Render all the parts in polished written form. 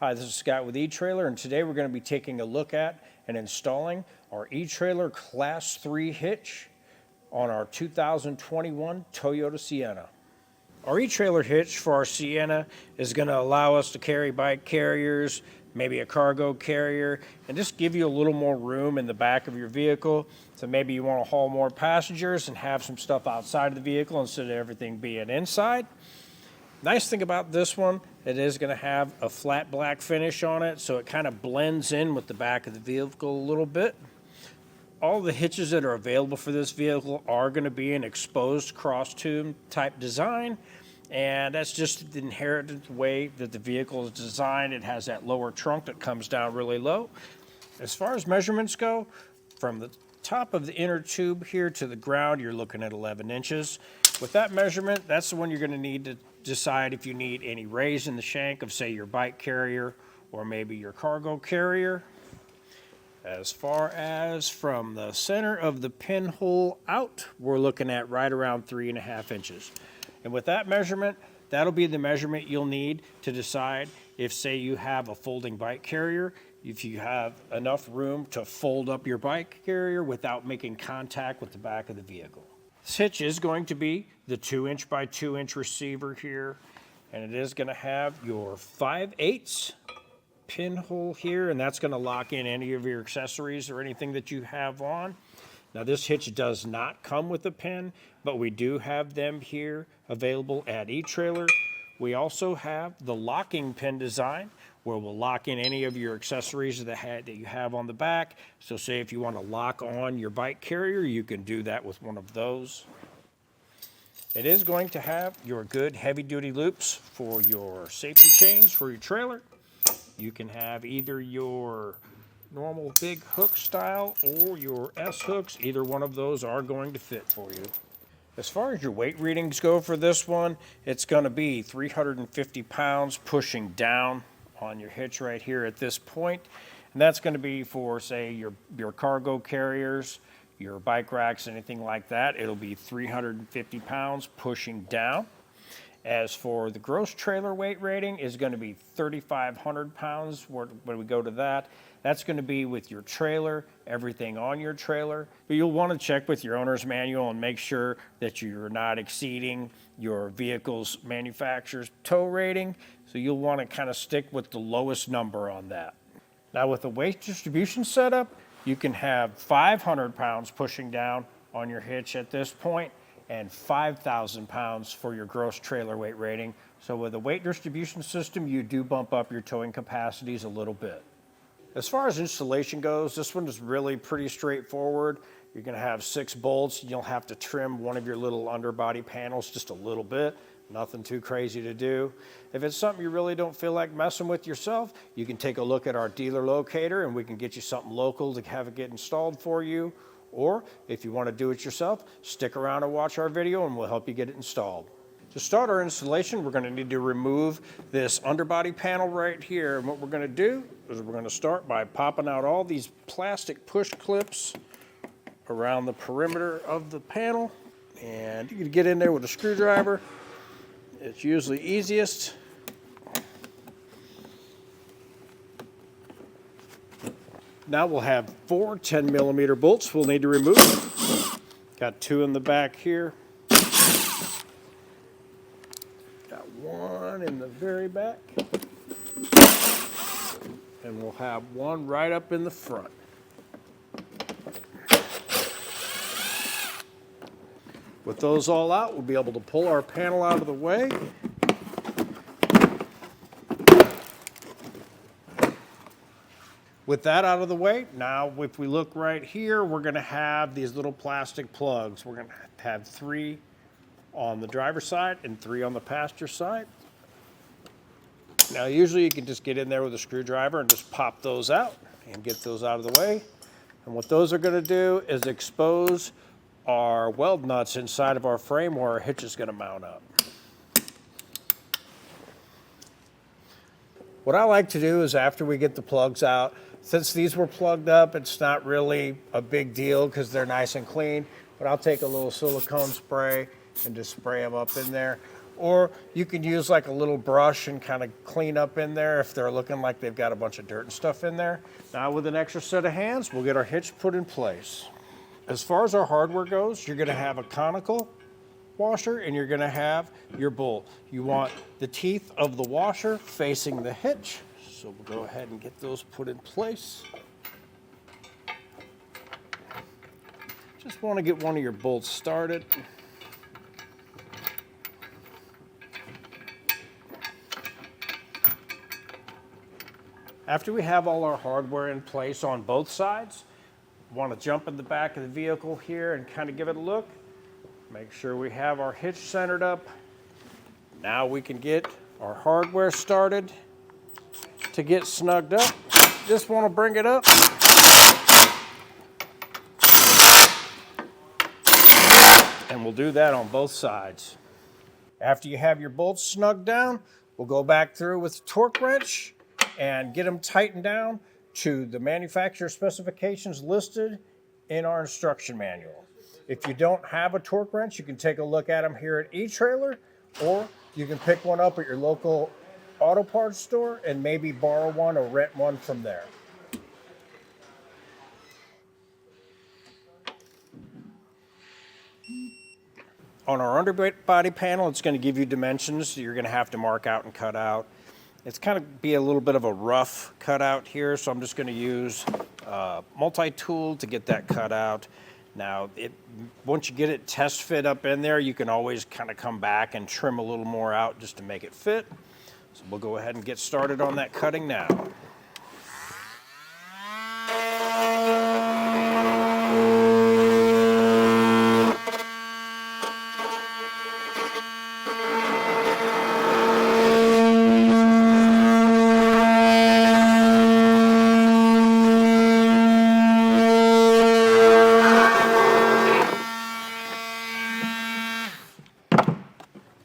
Hi, this is Scott with eTrailer, and today we're going to be taking a look at and installing our eTrailer Class 3 hitch on our 2021 Toyota Sienna. Our eTrailer hitch for our Sienna is going to allow us to carry bike carriers, maybe a cargo carrier, and just give you a little more room in the back of your vehicle. So maybe you want to haul more passengers and have some stuff outside of the vehicle instead of everything being inside. Nice thing about this one, it is going to have a flat black finish on it, so it kind of blends in with the back of the vehicle a little bit. All the hitches that are available for this vehicle are going to be an exposed cross tube type design, and that's just the inherent way that the vehicle is designed. It has that lower trunk that comes down really low. As far as measurements go, from the top of the inner tube here to the ground, you're looking at 11 inches. With that measurement, that's the one you're going to need to decide if you need any raise in the shank of, say, your bike carrier or maybe your cargo carrier. As far as from the center of the pinhole out, we're looking at right around 3.5 inches. And with that measurement, that'll be the measurement you'll need to decide if, say, you have a folding bike carrier, if you have enough room to fold up your bike carrier without making contact with the back of the vehicle. This hitch is going to be the 2-inch by 2-inch receiver here, and it is going to have your 5/8 pinhole here, and that's going to lock in any of your accessories or anything that you have on. Now, this hitch does not come with a pin, but we do have them here available at eTrailer. We also have the locking pin design, where we'll lock in any of your accessories that you have on the back. So say if you want to lock on your bike carrier, you can do that with one of those. It is going to have your good heavy-duty loops for your safety chains for your trailer. You can have either your normal big hook style or your S hooks. Either one of those are going to fit for you. As far as your weight readings go for this one, it's going to be 350 pounds pushing down on your hitch right here at this point. And that's going to be for, say, your cargo carriers, your bike racks, anything like that. It'll be 350 pounds pushing down. As for the gross trailer weight rating is going to be 3,500 pounds when we go to that. That's going to be with your trailer, everything on your trailer. But you'll want to check with your owner's manual and make sure that you're not exceeding your vehicle's manufacturer's tow rating. So you'll want to kind of stick with the lowest number on that. Now, with the weight distribution setup, you can have 500 pounds pushing down on your hitch at this point and 5,000 pounds for your gross trailer weight rating. So with a weight distribution system, you do bump up your towing capacities a little bit. As far as installation goes, this one is really pretty straightforward. You're going to have 6 bolts. You'll have to trim one of your little underbody panels just a little bit. Nothing too crazy to do. If it's something you really don't feel like messing with yourself, you can take a look at our dealer locator and we can get you something local to have it get installed for you. Or if you want to do it yourself, stick around and watch our video and we'll help you get it installed. To start our installation, we're going to need to remove this underbody panel right here. And what we're going to do is we're going to start by popping out all these plastic push clips around the perimeter of the panel. And you can get in there with a screwdriver. It's usually easiest. Now we'll have 4 10-millimeter bolts we'll need to remove. Got 2 in the back here. Got 1 in the very back. And we'll have 1 right up in the front. With those all out, we'll be able to pull our panel out of the way. With that out of the way, now if we look right here, we're going to have these little plastic plugs. We're going to have 3 on the driver's side and 3 on the passenger side. Now usually you can just get in there with a screwdriver and just pop those out and get those out of the way. And what those are going to do is expose our weld nuts inside of our frame where our hitch is going to mount up. What I like to do is after we get the plugs out, since these were plugged up, it's not really a big deal because they're nice and clean, but I'll take a little silicone spray and just spray them up in there. or you can use like a little brush and kind of clean up in there if they're looking like they've got a bunch of dirt and stuff in there. Now with an extra set of hands, we'll get our hitch put in place. As far as our hardware goes, you're gonna have a conical washer and you're gonna have your bolt. You want the teeth of the washer facing the hitch. So we'll go ahead and get those put in place. Just want to get one of your bolts started. After we have all our hardware in place on both sides, want to jump in the back of the vehicle here and kind of give it a look. Make sure we have our hitch centered up. Now we can get our hardware started to get snugged up. Just want to bring it up. And we'll do that on both sides. After you have your bolts snugged down, we'll go back through with the torque wrench and get them tightened down to the manufacturer specifications listed in our instruction manual. If you don't have a torque wrench, you can take a look at them here at eTrailer, or you can pick one up at your local auto parts store and maybe borrow one or rent one from there. On our underbody panel, it's going to give you dimensions you're going to have to mark out and cut out. It's kind of be a little bit of a rough cutout here, so I'm just going to use a multi-tool to get that cut out. Now, once you get it test fit up in there, you can always kind of come back and trim a little more out just to make it fit. So we'll go ahead and get started on that cutting now.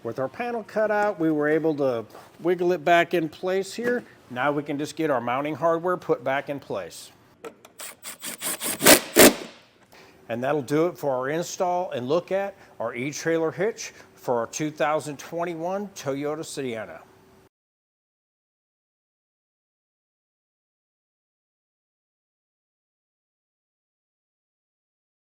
With our panel cut out, we were able to wiggle it back in place here. Now we can just get our mounting hardware put back in place. And that'll do it for our install and look at our eTrailer hitch for our 2021 Toyota Sienna.